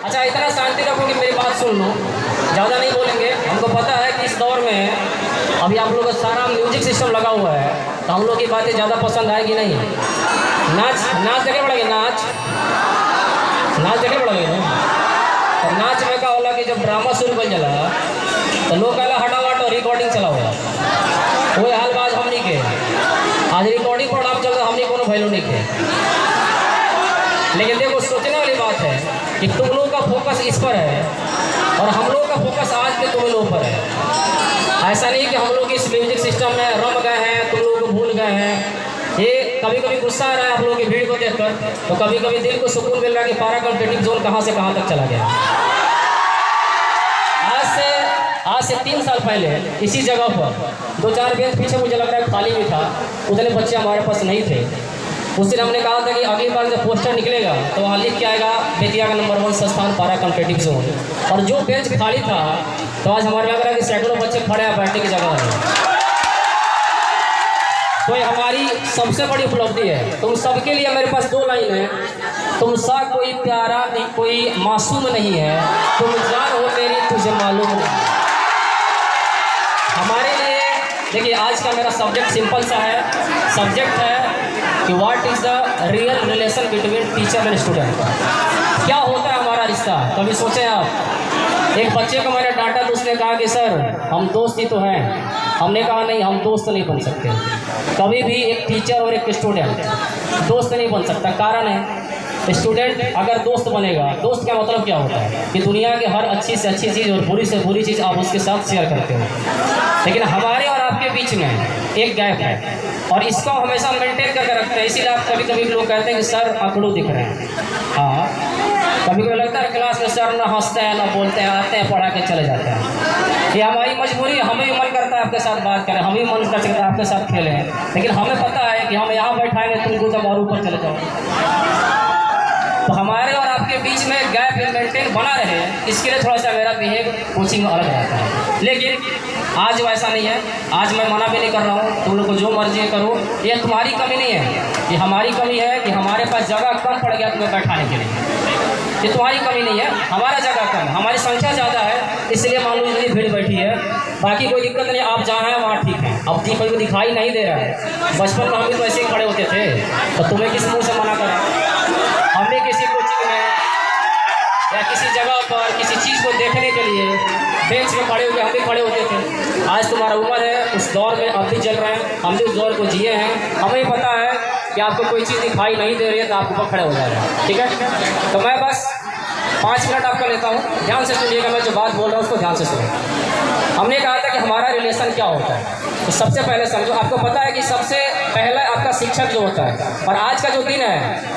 अच्छा, इतना शांति रखो कि मेरी बात सुन लो, ज़्यादा नहीं बोलेंगे। हमको पता है कि इस दौर में अभी आप लोगों का सारा म्यूजिक सिस्टम लगा हुआ है, तो हम लोग की बातें ज़्यादा पसंद आएगी नहीं। नाच देखे पड़ेगा, नाच देखे पड़ेगा ना। तो नाच में का होला कि जब ड्रामा शुरू कर चला तो लोग कहला हटावट और रिकॉर्डिंग चला हुआ। वही हाल बात हमनी के आज रिकॉर्डिंग प्रोग्राम चल रहा, हमने कोनो वैल्यू नहीं के। लेकिन देखो, सोचने वाली बात है कि तुम लोगों का फोकस इस पर है और हम लोगों का फोकस आज के तुम लोगों पर है। ऐसा नहीं कि हम लोग इस म्यूजिक सिस्टम में रम गए हैं, तुम लोग को भूल गए हैं। ये कभी कभी गुस्सा आ रहा है आप लोगों की भीड़ को देखकर, तो कभी कभी दिल को सुकून मिल रहा है कि पारा कॉम्पिटिटिव जोन कहाँ से कहाँ तक चला गया। आज से 3 साल पहले इसी जगह पर 2-4 बेंच पीछे मुझे लग रहा है खाली भी था, उतने बच्चे हमारे पास नहीं थे। उस दिन हमने कहा था कि अगली बार जब पोस्टर निकलेगा तो वहाँ लिख के आएगा बेतिया का नंबर 1 संस्थान पारा कॉम्पिटिटिव जोन। और जो बेंच खाली था तो आज हमारे लग रहा है कि सैकड़ों बच्चे खड़े हैं बैठने की जगह है। तो ये हमारी सबसे बड़ी उपलब्धि है। तुम सबके लिए मेरे पास 2 लाइन है। तुम सा कोई प्यारा नहीं, कोई मासूम नहीं है, तुम जान हो मेरी तुझे मालूम नहीं। हमारे लिए देखिए, आज का मेरा सब्जेक्ट सिंपल सा है। सब्जेक्ट है कि what is the real relation between teacher and student. क्या होता है हमारा रिश्ता, कभी सोचें आप। एक बच्चे को मैंने डांटा तो उसने कहा कि सर हम दोस्त ही तो हैं। हमने कहा नहीं, हम दोस्त नहीं बन सकते। कभी भी एक टीचर और एक स्टूडेंट दोस्त नहीं बन सकता। कारण है, स्टूडेंट अगर दोस्त बनेगा, दोस्त का मतलब क्या होता है कि दुनिया के हर अच्छी से अच्छी चीज़ और बुरी से बुरी चीज़ आप उसके साथ शेयर करते हो। लेकिन हमारे और आपके बीच में एक गैप है और इसको हमेशा मेंटेन करके रखते हैं। इसीलिए आप कभी कभी लोग कहते हैं कि सर आंकड़ों दिख रहे हैं। हाँ, कभी कभी लगता है क्लास में सर ना हंसते हैं ना बोलते हैं, आते हैं पढ़ा के चले जाते हैं। ये हमारी मजबूरी है। हमें भी मन करता है आपके साथ बात करें, हमें भी मन करता है आपके साथ खेलें, लेकिन हमें पता है कि हम यहाँ बैठाएंगे तुमको जब और ऊपर चले जाओ। तो हमारे और आपके बीच में गैप मेंटेन बना रहे, इसके लिए थोड़ा सा मेरा बिहेव कोचिंग अलग रहता है। लेकिन आज वैसा नहीं है। आज मैं मना भी नहीं कर रहा हूँ, तुम लोग को जो मर्जी करो। ये तुम्हारी कमी नहीं है, ये हमारी कमी है कि हमारे पास जगह कम पड़ गया तुम्हें बैठाने के लिए। ये तुम्हारी कमी नहीं है, हमारा जगह कम, हमारी संख्या ज़्यादा है, इसलिए मान लो इतनी भीड़ बैठी है। बाकी कोई दिक्कत नहीं, आप जहाँ हैं वहाँ ठीक है। अब कोई को दिखाई नहीं दे रहा है। बचपन में हम भी तो ऐसे ही खड़े होते थे, तो तुम्हें किस मुँह से मना करा। हमने किसी कोचिंग में या किसी जगह पर किसी चीज़ को देखने के लिए बेंच में खड़े होकर हम भी खड़े होते थे। आज तुम्हारा उम्र है, उस दौर में अब भी चल रहे हैं, हम भी उस दौर को जिए हैं। हमें पता है कि आपको कोई चीज़ दिखाई नहीं दे रही है तो आप ऊपर खड़े हो जा रहे हैं। ठीक है, तो मैं बस 5 मिनट आपका लेता हूँ, ध्यान से सुनिएगा। मैं जो बात बोल रहा हूँ उसको ध्यान से सुनिए। हमने कहा था कि हमारा रिलेशन क्या होता है, तो सबसे पहले समझो। आपको पता है कि सबसे पहला आपका शिक्षक जो होता है, और आज का जो दिन है,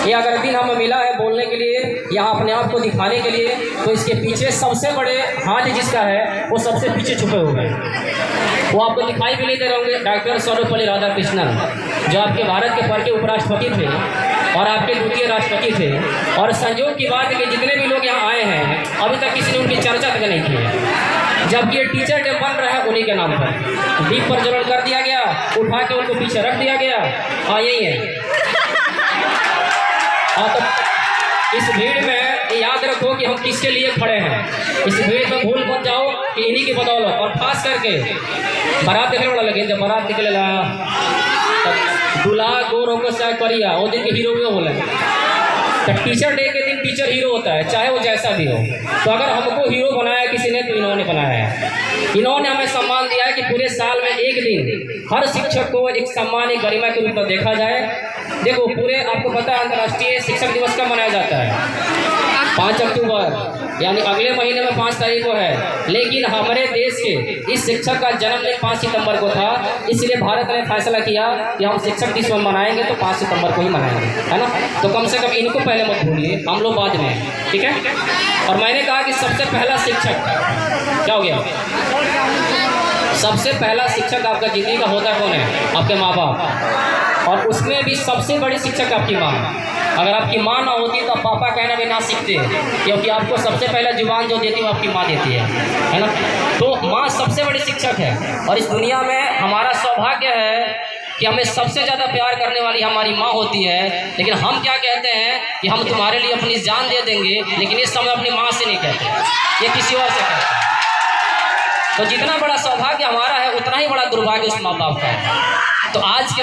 ये अगर दिन हमें मिला है बोलने के लिए या अपने आप को दिखाने के लिए, तो इसके पीछे सबसे बड़े हाथ जिसका है वो सबसे पीछे छुपे हुए हैं। वो आपको दिखाई भी नहीं दे रहे होंगे। डॉक्टर सर्वपल्ली राधाकृष्णन, जो आपके भारत के पहले उपराष्ट्रपति थे और आपके द्वितीय राष्ट्रपति थे। और संयोग की बात है कि जितने भी लोग यहाँ आए हैं अभी तक किसी ने उनकी चर्चा तक नहीं की है, जबकि ये टीचर डे बन रहा है उन्हीं के नाम पर। दीप प्रज्वलन कर दिया गया, उठा के उनको पीछे रख दिया गया। हाँ, यही है। हाँ, तो इस भीड़ में याद रखो कि हम किसके लिए खड़े हैं। इस भीड़ में भूल मत जाओ कि इन्हीं की बदौलत। और खास करके बारात देखने वाला लगे, जब बारात निकलेगा दूल्हा गोर होकर सा करिया, वो दिन के हीरो भी बोले। तो टीचर डे के दिन टीचर हीरो होता है, चाहे वो जैसा भी हो। तो अगर हमको हीरो बनाया किसी ने तो इन्होंने बनाया है। इन्होंने हमें सम्मान दिया है कि पूरे साल में एक दिन हर शिक्षक को एक सम्मान, एक गरिमा के रूप में देखा जाए। देखो, पूरे आपको पता है अंतर्राष्ट्रीय शिक्षक दिवस कब मनाया जाता है? 5 अक्टूबर, यानी अगले महीने में 5 तारीख को है। लेकिन हमारे देश के इस शिक्षक का जन्मदिन 5 सितंबर को था, इसलिए भारत ने फैसला किया कि हम शिक्षक दिवस मनाएंगे तो 5 सितंबर को ही मनाएंगे, है ना। तो कम से कम इनको पहले मत भूलिए, हम लोग बाद में, ठीक है। और मैंने कहा कि सबसे पहला शिक्षक क्या हो गया? सबसे पहला शिक्षक आपका जिंदगी का होता कौन है? आपके माँ बाप। और उसमें भी सबसे बड़ी शिक्षक आपकी माँ। अगर आपकी माँ ना होती तो पापा कहना भी ना सीखते, क्योंकि आपको सबसे पहला जुबान जो देती है वो आपकी माँ देती है ना। तो माँ सबसे बड़ी शिक्षक है। और इस दुनिया में हमारा सौभाग्य है कि हमें सबसे ज़्यादा प्यार करने वाली हमारी माँ होती है, लेकिन हम क्या कहते हैं कि हम तुम्हारे लिए अपनी जान दे देंगे, लेकिन इस समय अपनी माँ से नहीं कहते, ये किसी और से कहते हैं। तो जितना बड़ा सौभाग्य हमारा है, उतना ही बड़ा दुर्भाग्य उस माँ बाप का है। तो आज के